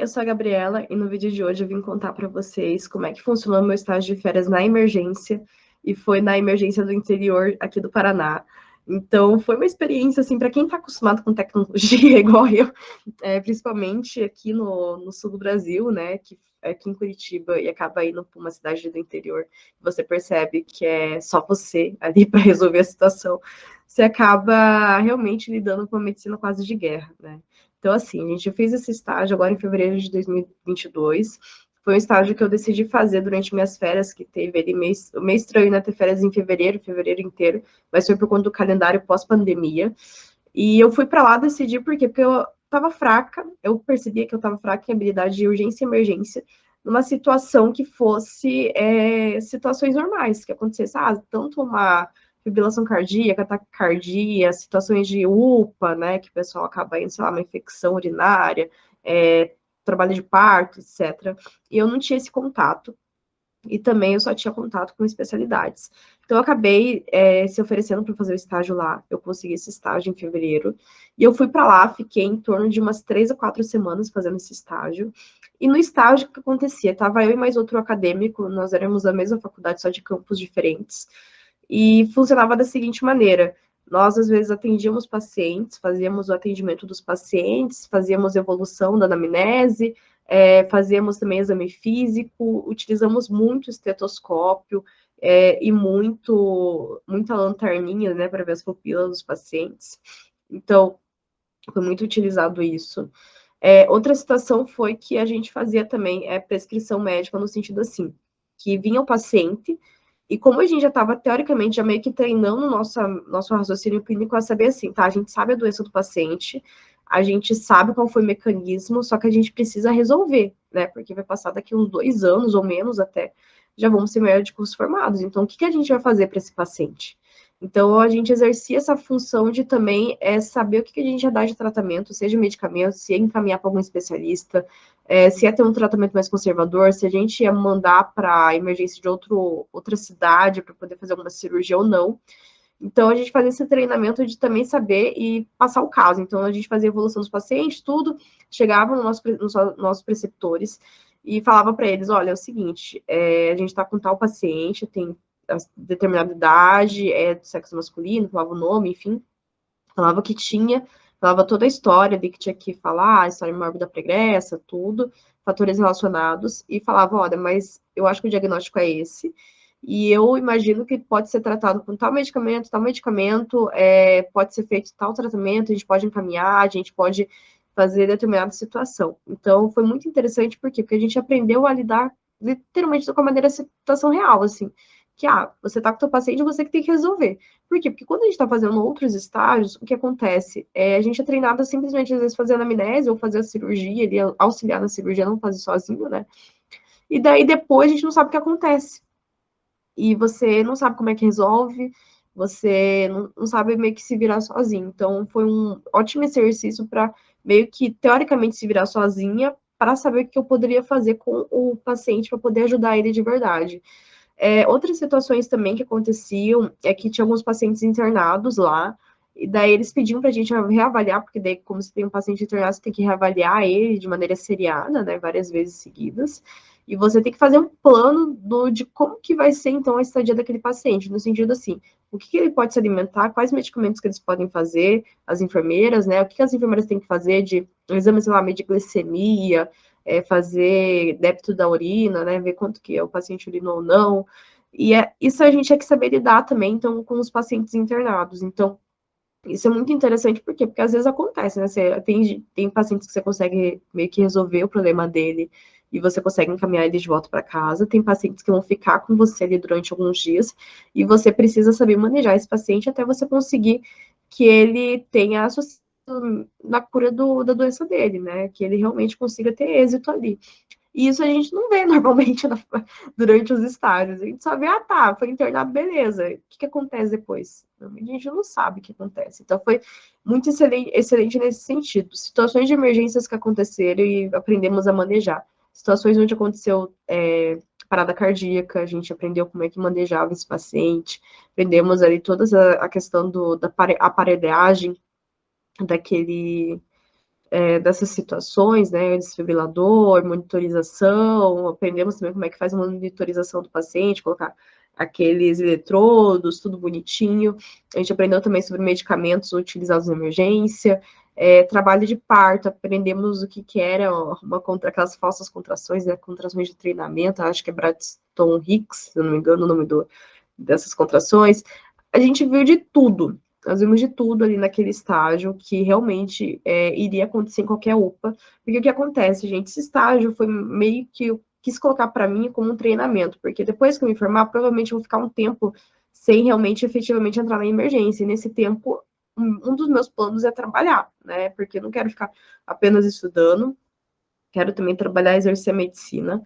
eu sou a Gabriela e no vídeo de hoje eu vim contar para vocês como é que funcionou meu estágio de férias na emergência, e foi na emergência do interior aqui do Paraná. Então, foi uma experiência, assim, para quem está acostumado com tecnologia, igual eu, principalmente aqui no sul do Brasil, né, que é aqui em Curitiba, e acaba indo para uma cidade do interior, você percebe que é só você ali para resolver a situação, você acaba realmente lidando com uma medicina quase de guerra, né. Então, assim, a gente fez esse estágio agora em fevereiro de 2022. Foi um estágio que eu decidi fazer durante minhas férias, que teve ali meio estranho, né, ter férias em fevereiro inteiro, mas foi por conta do calendário pós-pandemia. E eu fui para lá decidir por quê? Porque eu estava fraca, eu percebia que eu estava fraca em habilidade de urgência e emergência, numa situação que fosse situações normais, que acontecesse, tanto uma fibrilação cardíaca, taquicardia, situações de UPA, né, que o pessoal acaba indo, sei lá, uma infecção urinária, trabalho de parto, etc. E eu não tinha esse contato, e também eu só tinha contato com especialidades. Então, eu acabei se oferecendo para fazer o estágio lá, eu consegui esse estágio em fevereiro, e eu fui para lá, fiquei em torno de umas 3 a 4 semanas fazendo esse estágio, e no estágio, o que acontecia? Estava eu e mais outro acadêmico, nós éramos da mesma faculdade, só de campos diferentes, e funcionava da seguinte maneira: nós, às vezes, atendíamos pacientes, fazíamos o atendimento dos pacientes, fazíamos evolução da anamnese, fazíamos também exame físico, utilizamos muito estetoscópio e muita lanterninha, né, para ver as pupilas dos pacientes. Então, foi muito utilizado isso. Outra situação foi que a gente fazia também prescrição médica no sentido assim, que vinha o paciente, e como a gente já estava, teoricamente, já meio que treinando nosso raciocínio clínico a saber assim, tá, a gente sabe a doença do paciente, a gente sabe qual foi o mecanismo, só que a gente precisa resolver, né, porque vai passar daqui uns 2 anos ou menos até, já vamos ser médicos formados, então o que que a gente vai fazer para esse paciente? Então, a gente exercia essa função de também saber o que a gente ia dar de tratamento, seja medicamento, se ia encaminhar para algum especialista, se ia ter um tratamento mais conservador, se a gente ia mandar para a emergência de outra cidade para poder fazer alguma cirurgia ou não. Então, a gente fazia esse treinamento de também saber e passar o caso. Então, a gente fazia a evolução dos pacientes, tudo, chegava nos nossos preceptores e falava para eles, olha, é o seguinte, a gente está com tal paciente, tem determinada idade, do sexo masculino, falava o nome, enfim, falava o que tinha, falava toda a história de que tinha que falar, a história mórbida pregressa, tudo, fatores relacionados, e falava, olha, mas eu acho que o diagnóstico é esse, e eu imagino que pode ser tratado com tal medicamento, pode ser feito tal tratamento, a gente pode encaminhar, a gente pode fazer determinada situação. Então, foi muito interessante, por quê? Porque a gente aprendeu a lidar literalmente com a maneira situação real, assim, que, você tá com o teu paciente, você que tem que resolver. Por quê? Porque quando a gente está fazendo outros estágios, o que acontece? A gente é treinado a simplesmente, às vezes, fazer anamnese ou fazer a cirurgia, ele auxiliar na cirurgia, não fazer sozinho, né? E daí, depois, a gente não sabe o que acontece. E você não sabe como é que resolve, você não sabe meio que se virar sozinho. Então, foi um ótimo exercício para meio que, teoricamente, se virar sozinha, para saber o que eu poderia fazer com o paciente para poder ajudar ele de verdade. Outras situações também que aconteciam é que tinha alguns pacientes internados lá, e daí eles pediam para a gente reavaliar, porque daí, como você tem um paciente internado, você tem que reavaliar ele de maneira seriada, né, várias vezes seguidas, e você tem que fazer um plano de como que vai ser, então, a estadia daquele paciente, no sentido assim, o que ele pode se alimentar, quais medicamentos que eles podem fazer, as enfermeiras, né, o que as enfermeiras têm que fazer de exames, sei lá, de glicemia, fazer débito da urina, né, ver quanto que o paciente urinou ou não, e isso a gente tinha que saber lidar também, então, com os pacientes internados. Então, isso é muito interessante, por quê? Porque às vezes acontece, né, tem pacientes que você consegue meio que resolver o problema dele, e você consegue encaminhar ele de volta para casa, tem pacientes que vão ficar com você ali durante alguns dias, e você precisa saber manejar esse paciente até você conseguir que ele tenha sucesso na cura da doença dele, né, que ele realmente consiga ter êxito ali. E isso a gente não vê normalmente durante os estágios. A gente só vê, tá, foi internado, beleza. O que acontece depois? A gente não sabe o que acontece. Então, foi muito excelente nesse sentido. Situações de emergências que aconteceram e aprendemos a manejar. Situações onde aconteceu parada cardíaca, a gente aprendeu como é que manejava esse paciente. Aprendemos ali toda a questão da aparelhagem daquele dessas situações, né, desfibrilador, monitorização, aprendemos também como é que faz a monitorização do paciente, colocar aqueles eletrodos, tudo bonitinho. A gente aprendeu também sobre medicamentos utilizados na emergência, trabalho de parto, aprendemos o que era aquelas falsas contrações, né, contrações de treinamento, acho que é Braxton Hicks, se eu não me engano o nome dessas contrações. A gente viu de tudo, nós vimos de tudo ali naquele estágio que realmente iria acontecer em qualquer UPA, porque o que acontece, gente, esse estágio foi meio que eu quis colocar para mim como um treinamento, porque depois que eu me formar, provavelmente eu vou ficar um tempo sem realmente, efetivamente, entrar na emergência, e nesse tempo, um dos meus planos é trabalhar, né, porque eu não quero ficar apenas estudando, quero também trabalhar e exercer a medicina.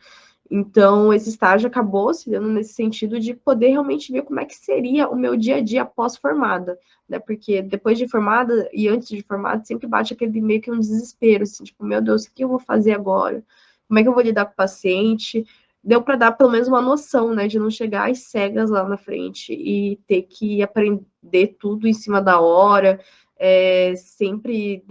Então, esse estágio acabou se dando nesse sentido de poder realmente ver como é que seria o meu dia a dia pós-formada, né? Porque depois de formada e antes de formada, sempre bate aquele meio que um desespero, assim, tipo, meu Deus, o que eu vou fazer agora? Como é que eu vou lidar com o paciente? Deu para dar pelo menos uma noção, né, de não chegar às cegas lá na frente e ter que aprender tudo em cima da hora, sempre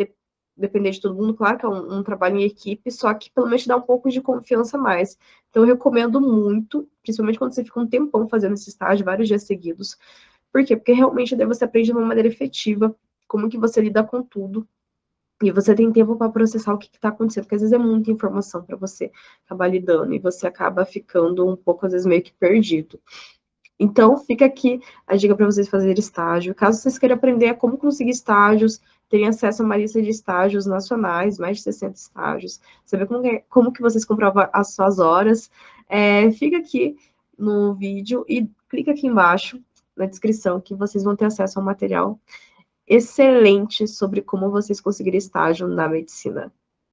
depender de todo mundo, claro que é um trabalho em equipe, só que pelo menos te dá um pouco de confiança a mais. Então, eu recomendo muito, principalmente quando você fica um tempão fazendo esse estágio, vários dias seguidos. Por quê? Porque realmente daí você aprende de uma maneira efetiva como que você lida com tudo. E você tem tempo para processar o que está acontecendo, porque às vezes é muita informação para você acabar lidando, e você acaba ficando um pouco, às vezes, meio que perdido. Então, fica aqui a dica para vocês fazerem estágio. Caso vocês queiram aprender como conseguir estágios, terem acesso a uma lista de estágios nacionais, mais de 60 estágios, saber como que vocês comprovam as suas horas, fica aqui no vídeo e clica aqui embaixo na descrição que vocês vão ter acesso a um material excelente sobre como vocês conseguirem estágio na medicina.